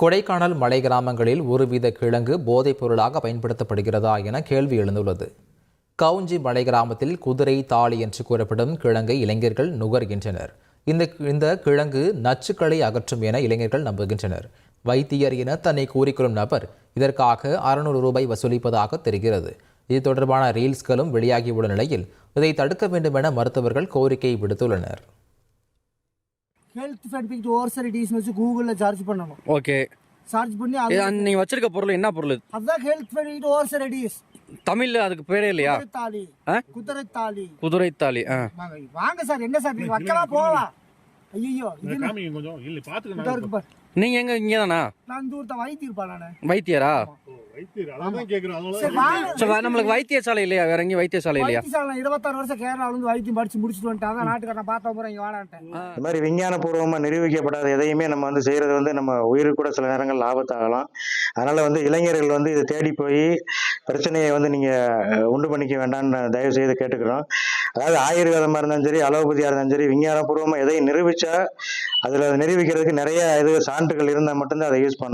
கொடைக்கானல் மலை கிராமங்களில் ஒருவித கிழங்கு போதைப் பொருளாக பயன்படுத்தப்படுகிறதா என கேள்வி எழுந்துள்ளது. கவுஞ்சி மலை கிராமத்தில் குதிரை தாலி என்று கூறப்படும் கிழங்கை இளைஞர்கள் நுகர்கின்றனர். இந்த கிழங்கு நச்சுக்களை அகற்றும் என இளைஞர்கள் நம்புகின்றனர். வைத்தியர் என தன்னை கூறிக்கொள்ளும் நபர் இதற்காக 600 ரூபாய் வசூலிப்பதாக தெரிகிறது. இது தொடர்பான ரீல்ஸ்களும் வெளியாகியுள்ள நிலையில் இதை தடுக்க வேண்டும் என மருத்துவர்கள் கோரிக்கை விடுத்துள்ளனர். ஹெல்த் சர்டிஃபிகேட் ஓவர்சைடிஸ் வச்சு கூகுள்ல சர்ச் பண்ணனும். ஓகே. சர்ச் பண்ணி நீங்க வச்சிருக்க பொருள் என்ன பொருள்? அதான் ஹெல்த் சர்டிஃபிகேட் ஓவர்சைடிஸ். தமிழ்ல அதுக்கு பேரே இல்லையா? குதிரை தாலி. வாங்க சார், என்ன சார் நீங்க வைக்கலாம் போலாம். ஐயோ இது காமிங்க கொஞ்சம் இல்ல பாத்துங்க. நீங்க எங்க இங்க தானா? நான் தூரத்த வைத்தியர் பாலானே. வைத்தியரா? வைத்தியர் அதான் கேக்குறேன். அதனால நமக்கு வைத்தியசாலை இல்லையா? வேற எங்க வைத்தியசாலை இல்லையா? வைத்தியசாலை 26 வருஷம் கேரளால இருந்து வைத்தியம் படிச்சு முடிச்சிட்டு வந்துட்டாங்க. நாட்டுக்காரன் பார்த்தா போறேன் இங்க வாடான்ட்டேன். இந்த மாதிரி விஞ்ஞானபூர்வமா நிரூபிக்கப்படாத எதையுமே நம்ம செய்யறது நம்ம உயிருக்கு கூட சில நேரங்கள் ஆபத்தாகலாம். அதனால இளைஞர்கள் இதை தேடி போய் பிரச்சனையை நீங்க உண்டு பண்ணிக்க வேண்டாம்னு தயவு செய்து கேட்டுக்கிறோம். அதாவது ஆயுர்வேதமா இருந்தாலும் சரி, அலோபதியா இருந்தாலும் சரி, விஞ்ஞானபூர்வமா எதையும் நிரூபிச்சா அதுல நிரூபிக்கிறதுக்கு நிறைய சான்றுகள் இருந்தால் மட்டும்தான் அதை யூஸ் பண்ணணும்.